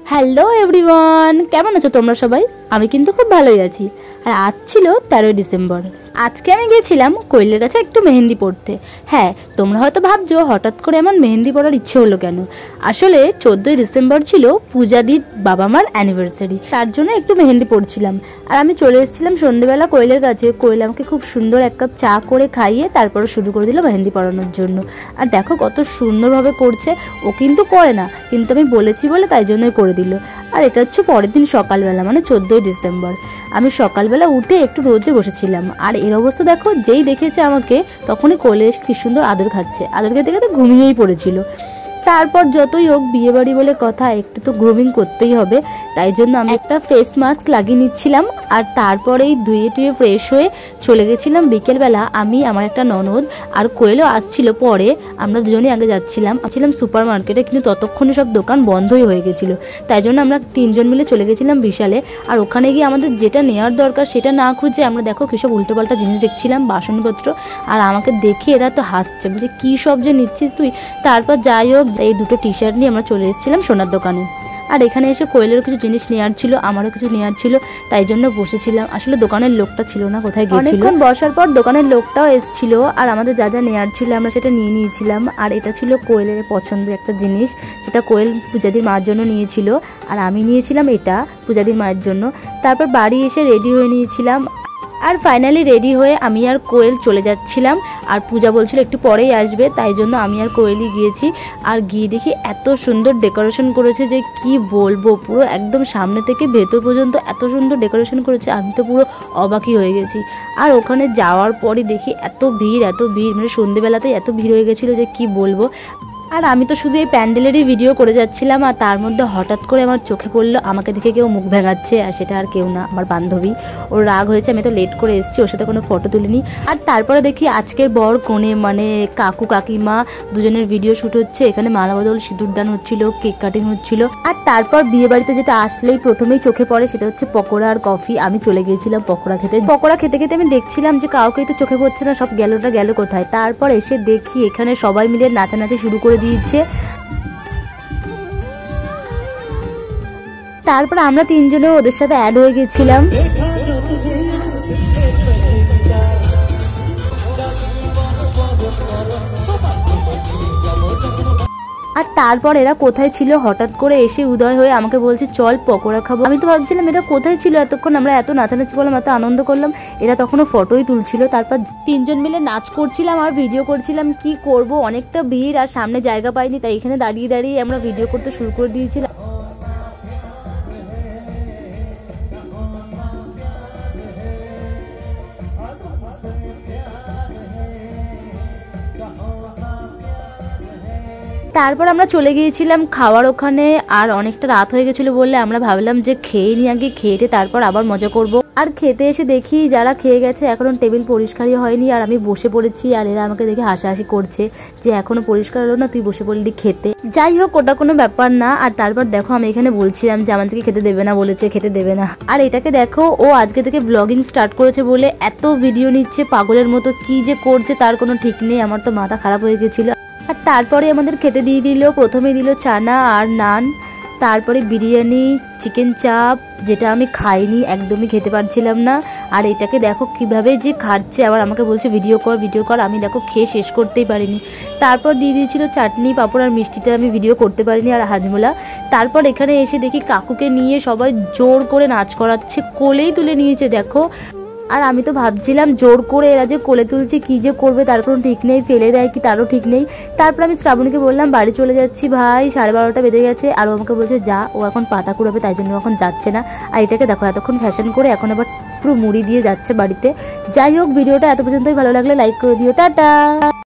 Hello everyone, কেমন আছো তোমরা সবাই? আমি কিন্তু খুব ভালোই আছি। আর আজ ছিল 13 ডিসেম্বর। আজকে আমি গিয়েছিলাম কোয়েলের কাছে একটু মেহেন্দি পড়তে। হ্যাঁ, তোমরা হয়তো ভাবছো হঠাৎ করে আমার মেহেন্দি পড়ার ইচ্ছে হলো কেন। আসলে 14 ডিসেম্বর ছিল পূজাদির বাবা মার অ্যানিভার্সারি, তার জন্য একটু মেহেন্দি পড়ছিলাম। আর আমি চলে এসেছিলাম সন্ধ্যেবেলা কোয়েলের কাছে। কোয়েল আমাকে খুব সুন্দর এক কাপ চা করে খাইয়ে তারপরে শুরু করে দিল মেহেন্দি পড়ানোর জন্য। আর দেখো কত সুন্দরভাবে করছে। ও কিন্তু করে না, কিন্তু আমি বলেছি বলে তাই জন্যই করে দিল। আর এটা হচ্ছে পরের দিন সকালবেলা, মানে 14 ডিসেম্বর। আমি সকালবেলা উঠে একটু রোদ্রে বসেছিলাম। আর এর অবস্থা দেখো, যেই দেখেছে আমাকে তখনই কোলে এসে কি সুন্দর আদর খাচ্ছে। আদর খেতে খেতে ঘুমিয়েই পড়েছিল। তারপর যতই হোক বিয়ে বাড়ি বলে কথা, একটু তো গ্রুমিং করতেই হবে। তাই জন্য আমি একটা ফেস মাস্ক লাগিয়ে নিচ্ছিলাম। আর তারপরেই ধুয়ে টুয়ে ফ্রেশ হয়ে চলে গেছিলাম বিকেলবেলা। আমি, আমার একটা ননদ আর কোয়েলও আসছিল পরে। আমরা দুজনেই আগে যাচ্ছিলাম সুপার মার্কেটে, কিন্তু ততক্ষণে সব দোকান বন্ধই হয়ে গেছিলো। তাই জন্য আমরা তিনজন মিলে চলে গেছিলাম বিশালে। আর ওখানে গিয়ে আমাদের যেটা নেওয়ার দরকার সেটা না খুঁজে আমরা দেখো কিসব উল্টোপাল্টা জিনিস দেখছিলাম, বাসনপত্র। আর আমাকে দেখে এরা তো হাসছে, বলছে কী সব যে নিচ্ছিস তুই। তারপর যাই হোক, এই দুটো টি শার্ট নিয়ে আমরা চলে এসেছিলাম সোনার দোকানে। আর এখানে এসে কোয়েলেরও কিছু জিনিস নেওয়ার ছিল, আমারও কিছু নেওয়ার ছিল, তাই জন্য বসেছিলাম। আসলে দোকানের লোকটা ছিল না, কোথায় গিয়েছিল। অনেকক্ষণ বসার পর দোকানের লোকটাও এসেছিল। আর আমাদের যা যা নেওয়ার ছিল আমরা সেটা নিয়ে নিয়েছিলাম। আর এটা ছিল কোয়েলের পছন্দের একটা জিনিস, সেটা কোয়েল পূজাদির মার জন্য নিয়েছিল। আর আমি নিয়েছিলাম এটা পূজাদির মায়ের জন্য। তারপর বাড়ি এসে রেডি হয়ে নিয়েছিলাম। আর ফাইনালি রেডি হয়ে আমি আর কোয়েল চলে যাচ্ছিলাম। আর পূজা বলছিল একটু পরেই আসবে, তাই জন্য আমি আর কোয়েলই গিয়েছি। আর গিয়ে দেখি এত সুন্দর ডেকোরেশন করেছে যে কি বলবো, পুরো একদম সামনে থেকে ভেতর পর্যন্ত এত সুন্দর ডেকোরেশন করেছে, আমি তো পুরো অবাকই হয়ে গেছি। আর ওখানে যাওয়ার পরই দেখি এত ভিড়, মানে সন্ধ্যেবেলাতেই এত ভিড় হয়ে গেছিলো যে কি বলবো। আর আমি তো শুধু এই প্যান্ডেলেরই ভিডিও করে যাচ্ছিলাম। আর তার মধ্যে হঠাৎ করে আমার চোখে পড়লো আমাকে দেখে কেউ মুখ ভেঙাচ্ছে। আর সেটা আর কেউ না, আমার বান্ধবী। ওর রাগ হয়েছে, আমি তো লেট করে এসেছি, ওর সাথে কোনো ফটো তুলিনি। আর তারপরে দেখি আজকের বর কনে, মানে কাকু কাকিমা দুজনের ভিডিও শ্যুট হচ্ছে। এখানে মালা বদল, সিঁদুরদান হচ্ছিল, কেক কাটিং হচ্ছিল। আর তারপর বিয়ে বাড়িতে যেটা আসলেই প্রথমেই চোখে পড়ে সেটা হচ্ছে পকোড়া আর কফি। আমি চলে গিয়েছিলাম পকোড়া খেতে। পকোড়া খেতে খেতে আমি দেখছিলাম যে কাউকেই তো চোখে পড়ছে না, সব গেলোটা গেল কোথায়। তারপর এসে দেখি এখানে সবাই মিলে নাচানাচি শুরু করে দিয়েছে। তারপর আমরা তিনজনে ওদের সাথে অ্যাড হয়ে গেছিলাম। আর তারপর এরা কোথায় ছিল, হঠাৎ করে এসে উদয় হয়ে আমাকে বলছে চল পকোড়া খাবো। আমি তো ভাবছিলাম এরা কোথায় ছিল এতক্ষণ, আমরা এত নাচানাচি করলাম, এত আনন্দ করলাম, এরা তখনও ফটোই তুলছিল। তারপর তিনজন মিলে নাচ করছিলাম আর ভিডিও করছিলাম। কি করব, অনেকটা ভিড় আর সামনে জায়গা পাইনি, তাই এখানে দাঁড়িয়ে দাঁড়িয়ে আমরা ভিডিও করতে শুরু করে দিয়েছিলাম। তারপর আমরা চলে গিয়েছিলাম খাওয়ার ওখানে। আর অনেকটা রাত হয়ে গেছিলো বললে আমরা ভাবলাম যে খেয়ে নিই আগে, খেয়ে তারপর আবার মজা করব। আর খেতে এসে দেখি যারা খেয়ে গেছে এখনো টেবিল পরিষ্কারই হয়নি। আর আমি বসে পড়েছি, আর এরা আমাকে দেখে হাসাহাসি করছে যে এখনো পরিষ্কার হলো না, তুই বসে পড়লি খেতে। যাই হোক, ওটা কোনো ব্যাপার না। আর তারপর দেখো আমি এখানে বলছিলাম যে আমাদেরকে খেতে দেবে না বলেছে, খেতে দেবে না। আর এটাকে দেখো, ও আজকে থেকে ব্লগিং স্টার্ট করেছে বলে এত ভিডিও নিচ্ছে পাগলের মতো, কি যে করছে তার কোনো ঠিক নেই। আমার তো মাথা খারাপ হয়ে গেছিল। আর তারপরে আমাদের খেতে দিয়ে দিল। প্রথমে দিল চানা আর নান, তারপরে বিরিয়ানি, চিকেন চাপ, যেটা আমি খাইনি, একদমই খেতে পারছিলাম না। আর এটাকে দেখো কিভাবে যে খাচ্ছে, আবার আমাকে বলছে ভিডিও কর। আমি দেখো খেয়ে শেষ করতেই পারিনি। তারপর দিয়ে দিয়েছিল চাটনি, পাঁপড় আর মিষ্টিটা আমি ভিডিও করতে পারিনি, আর হাজমোলা। তারপর এখানে এসে দেখি কাকুকে নিয়ে সবাই জোর করে নাচ করাচ্ছে, কোলেই তুলে নিয়েছে দেখো। আর আমি তো ভাবছিলাম জোর করে এরা যে কোলে তুলছে কি যে করবে তার কোনো ঠিক নেই, ফেলে দেয় কি তারও ঠিক নেই। তারপর আমি শ্রাবণীকে বললাম বাড়ি চলে যাচ্ছি ভাই, 12:30 বেজে গেছে। আর ও আমাকে বলছে যা, ও এখন পাতা কুড়াবে তাই জন্য এখন যাচ্ছে না। আর এটাকে দেখো এতক্ষণ ফ্যাশন করে এখন আবার পুরো মুড়ি দিয়ে যাচ্ছে বাড়িতে। যাই হোক, ভিডিওটা এত পর্যন্তই। ভালো লাগলে লাইক করে দিও, টাটা।